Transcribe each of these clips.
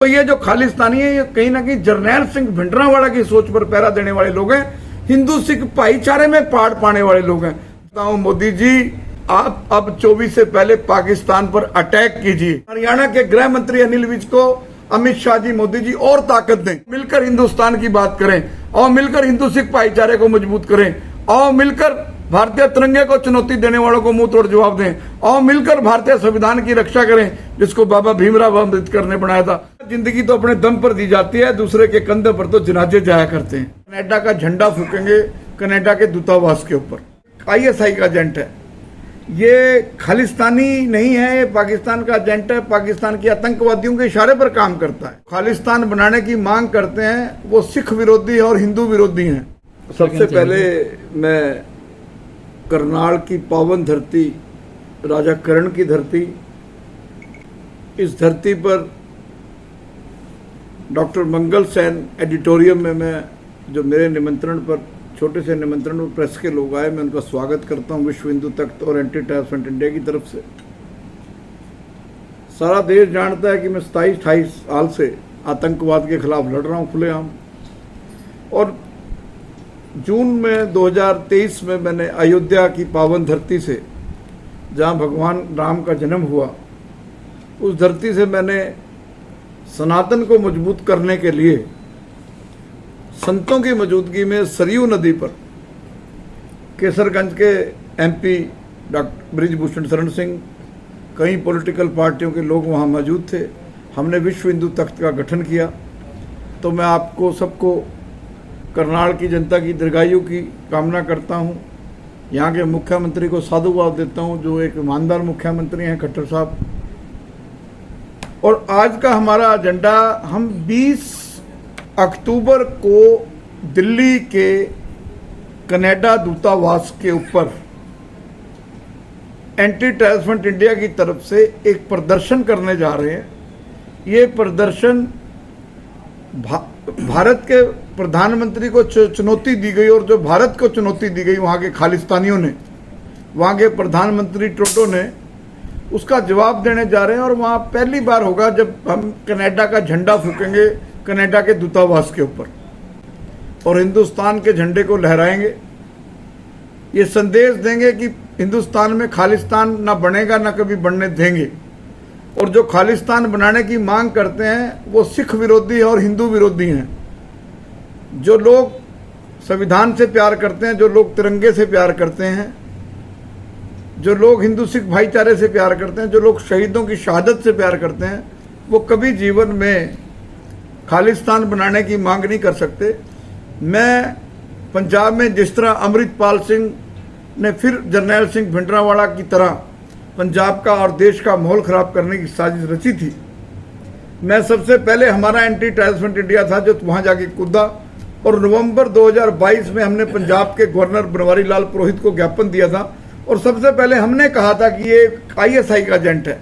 तो ये जो खालिस्तानी है, ये कहीं ना कहीं जरनैल सिंह भिंडरावाला की सोच पर पहरा देने वाले लोग हैं, हिंदू सिख भाईचारे में पाड़ पाने वाले लोग हैं। बताऊं मोदी जी, आप अब 24 से पहले पाकिस्तान पर अटैक कीजिए। हरियाणा के गृह मंत्री अनिल विज को अमित शाह जी, मोदी जी और ताकत दें, मिलकर हिंदुस्तान की बात करें और मिलकर हिंदू सिख भाईचारे को मजबूत करें और मिलकर भारतीय तिरंगे को चुनौती देने वालों को मुंह तोड़ जवाब दें और मिलकर भारतीय संविधान की रक्षा करें, जिसको बाबा भीमराव अम्बेडकर ने बनाया था। जिंदगी तो अपने दम पर दी जाती है, दूसरे के कंधे पर तो जनाजे जाया करते हैं। कनाडा का झंडा फूकेंगे कनाडा के दूतावास के ऊपर। ISI का एजेंट है, ये खालिस्तानी नहीं है, ये पाकिस्तान का एजेंट है, पाकिस्तान के आतंकवादियों के इशारे पर काम करता है। खालिस्तान बनाने की मांग करते हैं, वो सिख विरोधी और हिंदू विरोधी हैं। सबसे पहले मैं करनाल की पावन धरती, राजा करण की धरती, इस धरती पर डॉक्टर मंगल सेन एडिटोरियम में मैं, जो मेरे निमंत्रण पर, छोटे से निमंत्रण पर प्रेस के लोग आए, मैं उनका स्वागत करता हूं विश्व हिंदू तख्त और एंटी टेररिस्ट इंडिया की तरफ से। सारा देश जानता है कि मैं 27-28 साल से आतंकवाद के खिलाफ लड़ रहा हूं खुलेआम। और जून में 2023 में मैंने अयोध्या की पावन धरती से, जहां भगवान राम का जन्म हुआ, उस धरती से मैंने सनातन को मजबूत करने के लिए संतों की मौजूदगी में सरयू नदी पर केसरगंज के MP डॉक्टर बृजभूषण शरण सिंह, कई पॉलिटिकल पार्टियों के लोग वहां मौजूद थे, हमने विश्व हिंदू तख्त का गठन किया। तो मैं आपको सबको, करनाल की जनता की दीर्घायु की कामना करता हूं। यहाँ के मुख्यमंत्री को साधुवाद देता हूं, जो एक ईमानदार मुख्यमंत्री हैं, खट्टर साहब। और आज का हमारा एजेंडा, हम 20 अक्टूबर को दिल्ली के कनाडा दूतावास के ऊपर एंटी टेररिस्ट इंडिया की तरफ से एक प्रदर्शन करने जा रहे हैं। ये प्रदर्शन भारत के प्रधानमंत्री को चुनौती दी गई, और जो भारत को चुनौती दी गई वहाँ के खालिस्तानियों ने, वहाँ के प्रधानमंत्री ट्रूडो ने, उसका जवाब देने जा रहे हैं। और वहाँ पहली बार होगा जब हम कनाडा का झंडा फूकेंगे कनाडा के दूतावास के ऊपर और हिंदुस्तान के झंडे को लहराएंगे। ये संदेश देंगे कि हिंदुस्तान में खालिस्तान ना बनेगा, ना कभी बनने देंगे। और जो खालिस्तान बनाने की मांग करते हैं, वो सिख विरोधी और हिंदू विरोधी हैं। जो लोग संविधान से प्यार करते हैं, जो लोग तिरंगे से प्यार करते हैं, जो लोग हिंदू सिख भाईचारे से प्यार करते हैं, जो लोग शहीदों की शहादत से प्यार करते हैं, वो कभी जीवन में खालिस्तान बनाने की मांग नहीं कर सकते। मैं पंजाब में जिस तरह अमृतपाल सिंह ने फिर जरनैल सिंह भिंडरावाला की तरह पंजाब का और देश का माहौल खराब करने की साजिश रची थी, मैं सबसे पहले, हमारा एंटी टेररिस्ट इंडिया था जो वहां जाके कूदा। और नवंबर 2022 में हमने पंजाब के गवर्नर बनवारी लाल पुरोहित को ज्ञापन दिया था, और सबसे पहले हमने कहा था कि ये ISI का एजेंट है,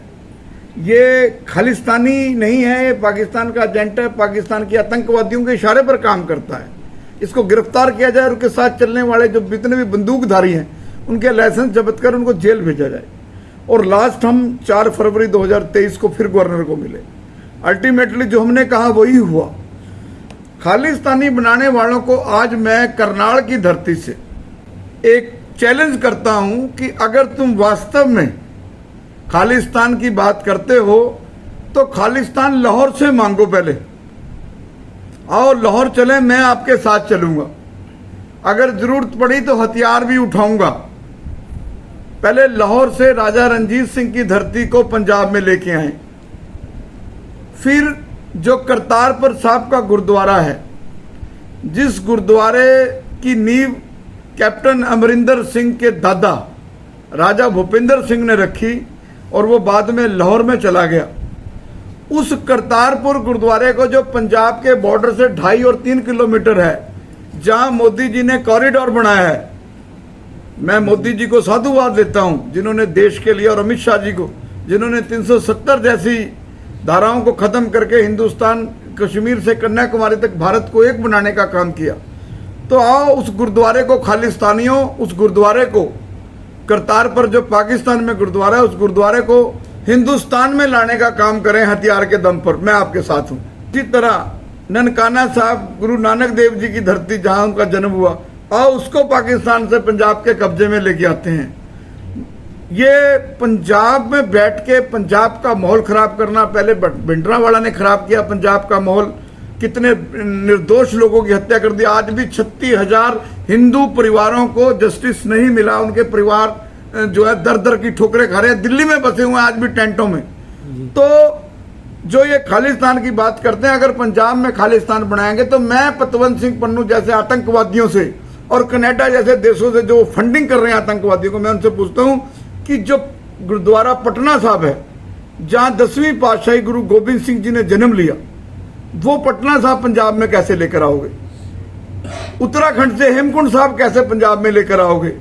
ये खालिस्तानी नहीं है, ये पाकिस्तान का एजेंट है, पाकिस्तान के आतंकवादियों के इशारे पर काम करता है। इसको गिरफ्तार किया जाए और उसके साथ चलने वाले जो जितने भी बंदूकधारी हैं, उनके लाइसेंस जब्त कर उनको जेल भेजा जाए। और लास्ट हम 4 फरवरी 2023 को फिर गवर्नर को मिले। अल्टीमेटली जो हमने कहा वही हुआ। खालिस्तानी बनाने वालों को आज मैं करनाल की धरती से एक चैलेंज करता हूं कि अगर तुम वास्तव में खालिस्तान की बात करते हो तो खालिस्तान लाहौर से मांगो। पहले आओ लाहौर चलें, मैं आपके साथ चलूंगा, अगर जरूरत पड़ी तो हथियार भी उठाऊंगा। पहले लाहौर से राजा रणजीत सिंह की धरती को पंजाब में लेके आए। फिर जो करतारपुर साहब का गुरुद्वारा है, जिस गुरुद्वारे की नींव कैप्टन अमरिंदर सिंह के दादा राजा भूपिंदर सिंह ने रखी, और वो बाद में लाहौर में चला गया। उस करतारपुर गुरुद्वारे को, जो पंजाब के बॉर्डर से 2.5 और 3 किलोमीटर है, जहां मोदी जी ने कॉरिडोर बनाया है, मैं मोदी जी को साधुवाद देता हूं, जिन्होंने देश के लिए, और अमित शाह जी को, जिन्होंने 370 जैसी धाराओं को खत्म करके हिंदुस्तान, कश्मीर से कन्याकुमारी तक भारत को एक बनाने का काम किया। तो आओ उस गुरुद्वारे को, खालिस्तानियों, उस गुरुद्वारे को, करतारपुर जो पाकिस्तान में गुरुद्वारा है, उस गुरुद्वारे को हिंदुस्तान में लाने का काम करें हथियार के दम पर, मैं आपके साथ हूं। इसी तरह ननकाना साहब गुरु नानक देव जी की धरती जहां उनका जन्म हुआ, और उसको पाकिस्तान से पंजाब के कब्जे में लेके आते हैं। ये पंजाब में बैठ के पंजाब का माहौल खराब करना, पहले भिंडरावाला ने खराब किया पंजाब का माहौल, कितने निर्दोष लोगों की हत्या कर दी। आज भी 36,000 हिंदू परिवारों को जस्टिस नहीं मिला, उनके परिवार जो है दर दर की ठोकरें खा रहे हैं, दिल्ली में बसे हुए हैं आज भी टेंटों में। तो जो ये खालिस्तान की बात करते हैं, अगर पंजाब में खालिस्तान बनाएंगे तो मैं पतवंत सिंह पन्नू जैसे आतंकवादियों से और कनाडा जैसे देशों से जो फंडिंग कर रहे हैं आतंकवादियों को, मैं उनसे पूछता हूं कि जो गुरुद्वारा पटना साहब है, जहां 10वीं पातशाही गुरु गोबिंद सिंह जी ने जन्म लिया, वो पटना साहब पंजाब में कैसे लेकर आओगे? उत्तराखंड से हेमकुंड साहब कैसे पंजाब में लेकर आओगे?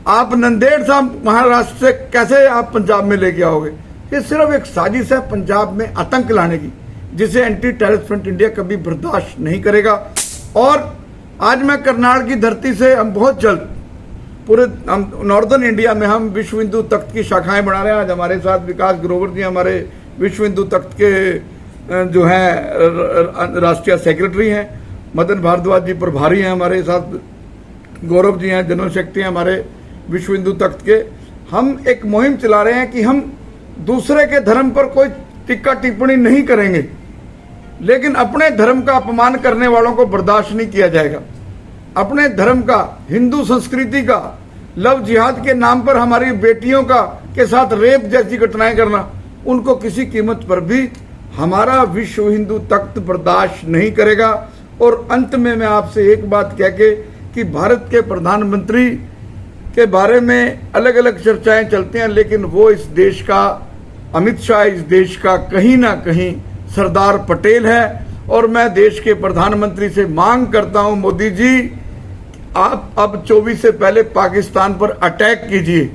आप नंदेड़ साहब महाराष्ट्र से कैसे आप पंजाब में लेके आओगे? ये सिर्फ एक साजिश है पंजाब में आतंक लाने की, जिसे एंटी टेररिस्ट फ्रंट इंडिया कभी बर्दाश्त नहीं करेगा। और आज मैं करनाल की धरती से, हम बहुत जल्द पूरे नॉर्दर्न इंडिया में हम विश्व हिंदू तख्त की शाखाएं बना रहे हैं। आज हमारे साथ विकास ग्रोवर जी हमारे विश्व हिंदू तख्त के जो हैं राष्ट्रीय सेक्रेटरी हैं, मदन भारद्वाज जी प्रभारी हैं, हमारे साथ गौरव जी हैं जनरल सेक्रेटरी हैं हमारे विश्व हिंदू तख्त के। हम एक मुहिम चला रहे हैं कि हम दूसरे के धर्म पर कोई टिक्का टिप्पणी नहीं करेंगे, लेकिन अपने धर्म का अपमान करने वालों को बर्दाश्त नहीं किया जाएगा। अपने धर्म का, हिंदू संस्कृति का, लव जिहाद के नाम पर हमारी बेटियों का के साथ रेप जैसी घटनाएं करना, उनको किसी कीमत पर भी हमारा विश्व हिंदू तख्त बर्दाश्त नहीं करेगा। और अंत में मैं आपसे एक बात कह के कि भारत के प्रधानमंत्री के बारे में अलग अलग चर्चाएं चलती हैं, लेकिन वो इस देश का, अमित शाह इस देश का कहीं ना कहीं सरदार पटेल है। और मैं देश के प्रधानमंत्री से मांग करता हूं, मोदी जी आप अब 24 से पहले पाकिस्तान पर अटैक कीजिए।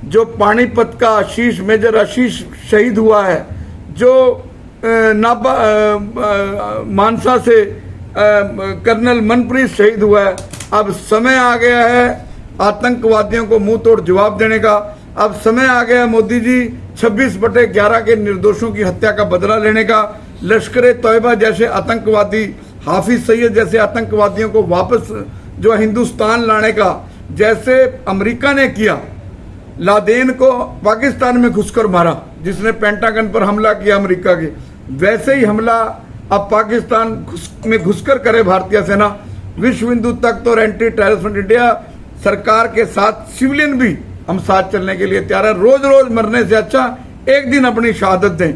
जो पानीपत का आशीष, मेजर आशीष शहीद हुआ है, जो मानसा से कर्नल मनप्रीत शहीद हुआ है, अब समय आ गया है आतंकवादियों को मुंह तोड़ जवाब देने का। अब समय आ गया मोदी जी 26/11 के निर्दोषों की हत्या का बदला लेने का। लश्कर तैयबा जैसे आतंकवादी, हाफिज सईद जैसे आतंकवादियों को वापस जो हिंदुस्तान लाने का, जैसे अमेरिका ने किया, लादेन को पाकिस्तान में घुसकर मारा, जिसने पेंटागन पर हमला किया अमेरिका के, वैसे ही हमला अब पाकिस्तान में घुसकर करे भारतीय सेना। विश्व हिंदू तख्त और एंटी टेररिस्ट फ्रंट इंडिया सरकार के साथ सिविलियन भी हम साथ चलने के लिए तैयार है। रोज रोज मरने से अच्छा एक दिन अपनी शहादत दें।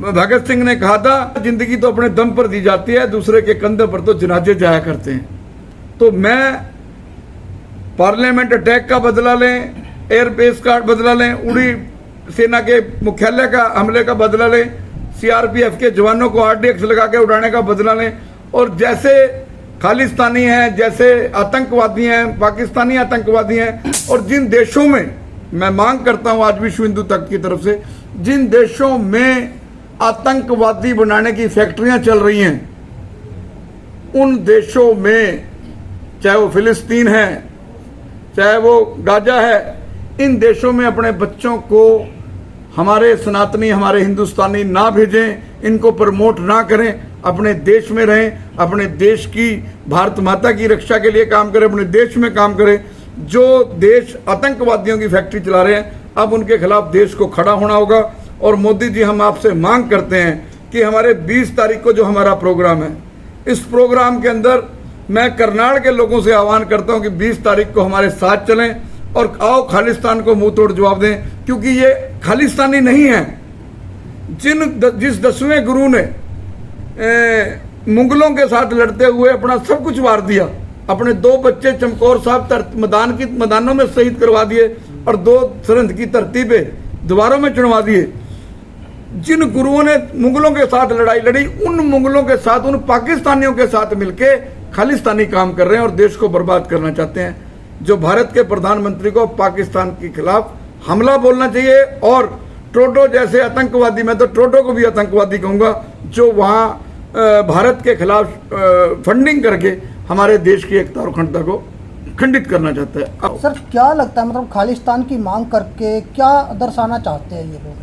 भगत सिंह ने कहा था जिंदगी तो अपने दम पर दी जाती है, दूसरे के कंधे पर तो जनाजे जाया करते हैं। तो मैं पार्लियामेंट अटैक का बदला लें, एयरबेस का बदला लें, उड़ी सेना के मुख्यालय का हमले का बदला लें, सीआरपीएफ के जवानों को आरडीएक्स लगा के उड़ाने का बदला लें। और जैसे खालिस्तानी हैं, जैसे आतंकवादी हैं, पाकिस्तानी आतंकवादी हैं, और जिन देशों में मैं मांग करता हूं आज विश्व हिंदू तख्त की तरफ से, जिन देशों में आतंकवादी बनाने की फैक्ट्रियां चल रही हैं, उन देशों में, चाहे वो फिलिस्तीन है, चाहे वो गाजा है, इन देशों में अपने बच्चों को हमारे सनातनी, हमारे हिंदुस्तानी ना भेजें, इनको प्रमोट ना करें, अपने देश में रहें, अपने देश की, भारत माता की रक्षा के लिए काम करें, अपने देश में काम करें। जो देश आतंकवादियों की फैक्ट्री चला रहे हैं, अब उनके खिलाफ देश को खड़ा होना होगा। और मोदी जी, हम आपसे मांग करते हैं कि हमारे 20 तारीख को जो हमारा प्रोग्राम है, इस प्रोग्राम के अंदर मैं करनाल के लोगों से आह्वान करता हूं कि 20 तारीख को हमारे साथ चलें और आओ खालिस्तान को मुंह तोड़ जवाब दें, क्योंकि ये खालिस्तानी नहीं है। जिस 10वें गुरु ने मुगलों के साथ लड़ते हुए अपना सब कुछ वार दिया, अपने 2 बच्चे चमकौर साहब मैदानों में शहीद करवा दिए और 2 सरहद की धरती पे दीवारों में चुनवा दिए, जिन गुरुओं ने मुगलों के साथ लड़ाई लड़ी, उन मुगलों के साथ, उन पाकिस्तानियों के साथ मिलके खालिस्तानी काम कर रहे हैं और देश को बर्बाद करना चाहते हैं। जो भारत के प्रधानमंत्री को पाकिस्तान के खिलाफ हमला बोलना चाहिए। और ट्रूडो जैसे आतंकवादी, मैं तो ट्रूडो को भी आतंकवादी कहूंगा, जो वहां भारत के खिलाफ फंडिंग करके हमारे देश की एकता और अखंडता को खंडित करना चाहता है। सर क्या लगता है, मतलब खालिस्तान की मांग करके क्या दर्शाना चाहते हैं ये लोग?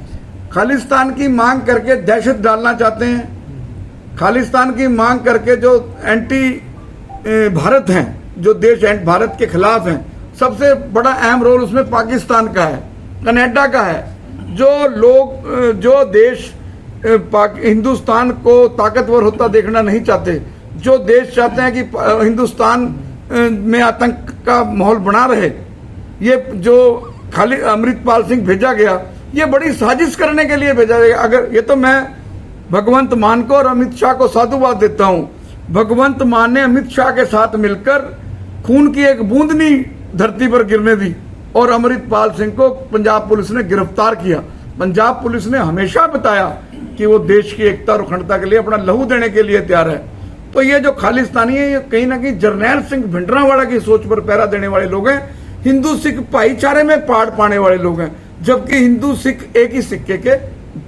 खालिस्तान की मांग करके दहशत डालना चाहते हैं, खालिस्तान की मांग करके जो एंटी भारत हैं, जो देश भारत के खिलाफ हैं, सबसे बड़ा अहम रोल उसमें पाकिस्तान का है, कनाडा का है। जो लोग, जो देश हिंदुस्तान को ताकतवर होता देखना नहीं चाहते, जो देश चाहते हैं कि हिंदुस्तान में आतंक का माहौल बना रहे, ये जो खाली अमृतपाल सिंह भेजा गया, ये बड़ी साजिश करने के लिए भेजा गया। अगर ये तो मैं भगवंत मान को और अमित शाह को साधुवाद देता हूं। भगवंत मान ने अमित शाह के साथ मिलकर खून की एक बूंद नहीं धरती पर गिरने दी और अमृतपाल सिंह को पंजाब पुलिस ने गिरफ्तार किया। पंजाब पुलिस ने हमेशा बताया कि वो देश की एकता और अखंडता के लिए अपना लहू देने के लिए तैयार है। तो ये जो खालिस्तानी है, ये कहीं ना कहीं जरनैल सिंह भिंडरावाला की सोच पर पहरा देने वाले लोग हैं, हिंदू सिख भाईचारे में पाड़ पाने वाले लोग हैं, जबकि हिंदू सिख एक ही सिक्के के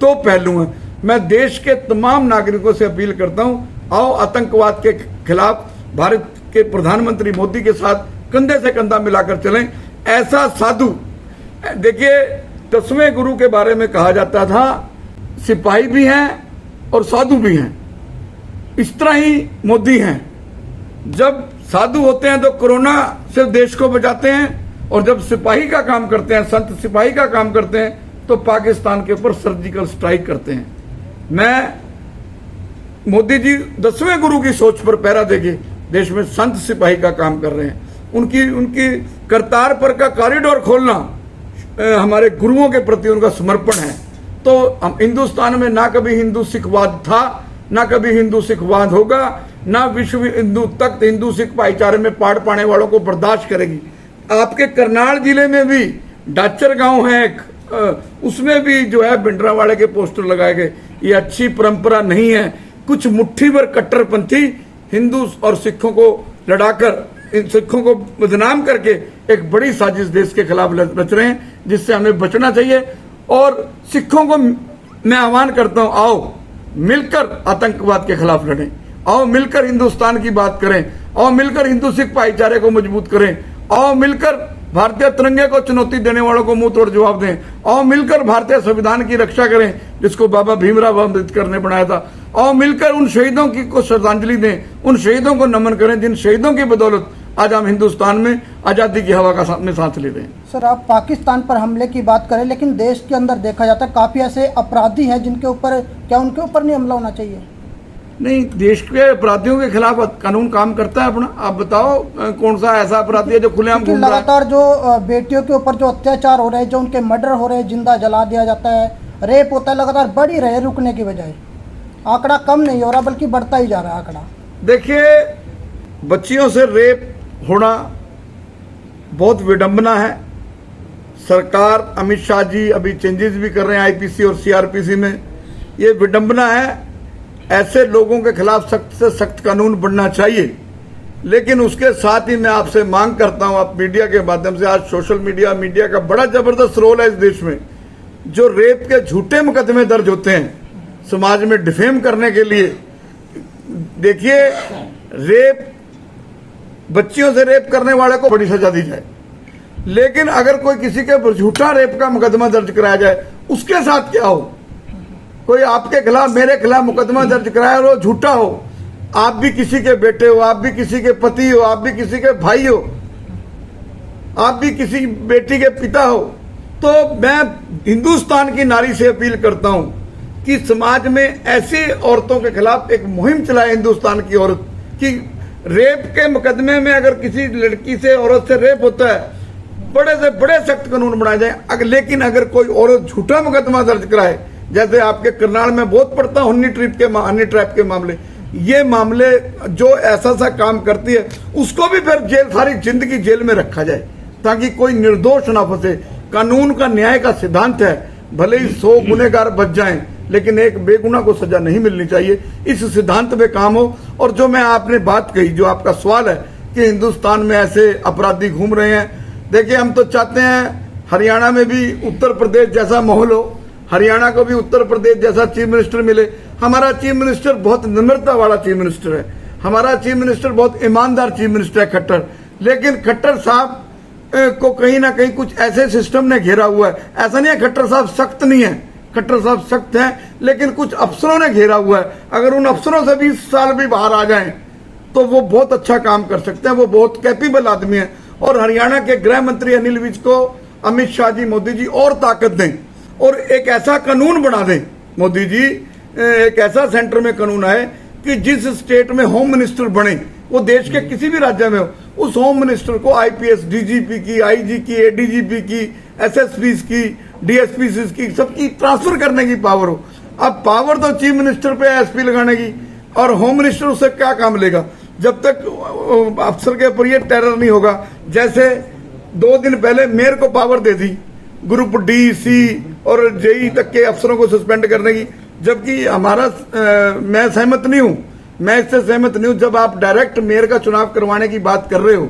दो पहलू हैं। मैं देश के तमाम नागरिकों से अपील करता हूं, आओ आतंकवाद के खिलाफ भारत के प्रधानमंत्री मोदी के साथ कंधे से कंधा मिलाकर चलें। ऐसा साधु, देखिए 10वें गुरु के बारे में कहा जाता था सिपाही भी हैं और साधु भी हैं, इस तरह ही मोदी हैं। जब साधु होते हैं तो कोरोना से देश को बचाते हैं, और जब सिपाही का काम करते हैं, संत सिपाही का काम करते हैं, तो पाकिस्तान के ऊपर सर्जिकल स्ट्राइक करते हैं। मैं मोदी जी 10वें गुरु की सोच पर पहरा देके देश में संत सिपाही का काम कर रहे हैं। उनकी करतारपुर का कॉरिडोर खोलना हमारे गुरुओं के प्रति उनका समर्पण है। तो हम हिंदुस्तान में ना कभी हिंदू सिखवाद था, ना कभी हिंदू सिखवाद होगा, ना विश्व हिंदू तक हिंदू सिख भाईचारे में पाड़ पाने वालों को बर्दाश्त करेगी। आपके करनाल जिले में भी डाचर गांव है एक, उसमें भी जो है भिंडरावाले के पोस्टर लगाए गए। ये अच्छी परंपरा नहीं है। कुछ मुट्ठी भर कट्टरपंथी हिंदू और सिखों को लड़ाकर, इन सिखों को बदनाम करके एक बड़ी साजिश देश के खिलाफ रच रहे हैं, जिससे हमें बचना चाहिए। और सिखों को मैं आह्वान करता हूं, आओ मिलकर आतंकवाद के खिलाफ लड़ें, आओ मिलकर हिंदुस्तान की बात करें, आओ मिलकर हिंदू सिख भाईचारे को मजबूत करें, आओ मिलकर भारतीय तिरंगे को चुनौती देने वालों को मुंह तोड़ जवाब दें, आओ मिलकर भारतीय संविधान की रक्षा करें जिसको बाबा भीमराव अम्बेडकर ने बनाया था, आओ मिलकर उन शहीदों की को श्रद्धांजलि दें, उन शहीदों को नमन करें जिन शहीदों की बदौलत आज हम हिंदुस्तान में आजादी की हवा का में सांस ले रहे हैं। सर, आप पाकिस्तान पर हमले की बात करें, लेकिन देश के अंदर देखा जाता है काफी ऐसे अपराधी हैं जिनके ऊपर, क्या उनके ऊपर नहीं हमला होना चाहिए? नहीं, देश के अपराधियों के खिलाफ कानून काम करता है अपना। आप बताओ कौन सा ऐसा अपराधी है जो खुलेआम घूम रहा है? लगातार जो बेटियों के ऊपर जो अत्याचार हो रहे हैं, जो उनके मर्डर हो रहे हैं, जिंदा जला दिया जाता है, रेप होता है, लगातार बढ़ ही रहे हैं रुकने की बजाय। आंकड़ा कम नहीं हो रहा बल्कि बढ़ता ही जा रहा है आंकड़ा। देखिए, बच्चियों से रेप होना बहुत विडंबना है। सरकार, अमित शाह जी अभी चेंजेस भी कर रहे हैं आईपीसी और सीआरपीसी में, ये विडंबना है। ऐसे लोगों के खिलाफ सख्त से सख्त कानून बनना चाहिए। लेकिन उसके साथ ही मैं आपसे मांग करता हूं, आप मीडिया के माध्यम से, आज सोशल मीडिया का बड़ा जबरदस्त रोल है इस देश में। जो रेप के झूठे मुकदमे दर्ज होते हैं समाज में डिफेम करने के लिए, देखिए रेप, बच्चियों से रेप करने वाले को बड़ी सजा दी जाए, लेकिन अगर कोई किसी के झूठा रेप का मुकदमा दर्ज कराया जाए, उसके साथ क्या हो? कोई आपके खिलाफ, मेरे खिलाफ मुकदमा दर्ज कराया हो, झूठा हो, आप भी किसी के बेटे हो, आप भी किसी के पति हो, आप भी किसी के भाई हो, आप भी किसी बेटी के पिता हो, तो मैं हिंदुस्तान की नारी से अपील करता हूं कि समाज में ऐसी औरतों के खिलाफ एक मुहिम चलाए हिंदुस्तान की औरत, कि रेप के मुकदमे में अगर किसी लड़की से, औरत से रेप होता है, बड़े से बड़े सख्त कानून बनाए जाए। लेकिन अगर कोई औरत झूठा मुकदमा दर्ज कराए, जैसे आपके करनाल में बहुत पड़ता है हनी ट्रैप के मामले, ये मामले जो ऐसा सा काम करती है उसको भी फिर जेल, सारी जिंदगी जेल में रखा जाए, ताकि कोई निर्दोष ना फंसे। कानून का, न्याय का सिद्धांत है, भले ही 100 गुनहगार बच जाएं, लेकिन एक बेगुनाह को सजा नहीं मिलनी चाहिए। इस सिद्धांत पे काम हो। और जो मैं आपने बात कही, जो आपका सवाल है कि हिंदुस्तान में ऐसे अपराधी घूम रहे हैं, देखिए हम तो चाहते हैं हरियाणा में भी उत्तर प्रदेश जैसा माहौल हो, हरियाणा को भी उत्तर प्रदेश जैसा चीफ मिनिस्टर मिले। हमारा चीफ मिनिस्टर बहुत नम्रता वाला चीफ मिनिस्टर है, हमारा चीफ मिनिस्टर बहुत ईमानदार चीफ मिनिस्टर है खट्टर। लेकिन खट्टर साहब को कहीं ना कहीं कुछ ऐसे सिस्टम ने घेरा हुआ है। ऐसा नहीं है खट्टर साहब सख्त नहीं है, खट्टर साहब सख्त हैं, लेकिन कुछ अफसरों ने घेरा हुआ है। अगर उन अफसरों से 20 साल भी बाहर आ जाएं तो वो बहुत अच्छा काम कर सकते हैं, वो बहुत कैपेबल आदमी है। और हरियाणा के गृह मंत्री अनिल विज को अमित शाह जी, मोदी जी और ताकत दें और एक ऐसा कानून बना दें। मोदी जी एक ऐसा सेंटर में कानून आए कि जिस स्टेट में होम मिनिस्टर बने, वो देश के किसी भी राज्य में हो, उस होम मिनिस्टर को आईपीएस, डीजीपी की, आईजी की, एडीजीपी की, एसएसपी की, डीएसपी की, सबकी ट्रांसफर करने की पावर हो। अब पावर तो चीफ मिनिस्टर पे एसपी लगाने की, और होम मिनिस्टर उससे क्या काम लेगा जब तक अफसर के ऊपर ये टेरर नहीं होगा। जैसे 2 दिन पहले मेयर को पावर दे दी ग्रुप डी, सी और जेई तक के अफसरों को सस्पेंड करने की, जबकि हमारा मैं सहमत नहीं हूं, मैं इससे सहमत नहीं हूं। जब आप डायरेक्ट मेयर का चुनाव करवाने की बात कर रहे हो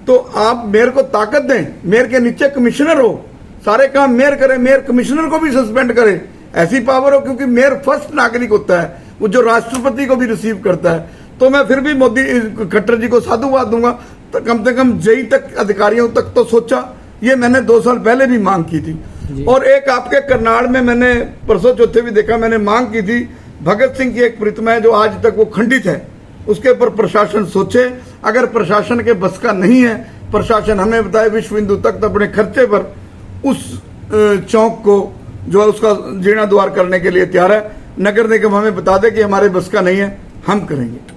तो आप मेयर को ताकत दें, मेयर के नीचे कमिश्नर हो, सारे काम मेयर करे, मेयर कमिश्नर को भी सस्पेंड करे, ऐसी पावर हो, क्योंकि मेयर फर्स्ट नागरिक होता है, वो जो राष्ट्रपति को भी रिसीव करता है। तो मैं फिर भी मोदी खट्टर जी को साधुवाद दूंगा, तो कम से कम जेई तक अधिकारियों तक तो सोचा। ये मैंने 2 साल पहले भी मांग की थी। और एक आपके करनाल में मैंने परसों चौथे भी देखा, मैंने मांग की थी, भगत सिंह की एक प्रतिमा है जो आज तक वो खंडित है, उसके ऊपर प्रशासन सोचे। अगर प्रशासन के बस का नहीं है, प्रशासन हमें बताए विश्व हिंदू तख्त अपने खर्चे पर उस चौक को जो है उसका जीर्णोद्धार करने के लिए तैयार है। नगर निगम हमें बता दे कि हमारे बस का नहीं है, हम करेंगे।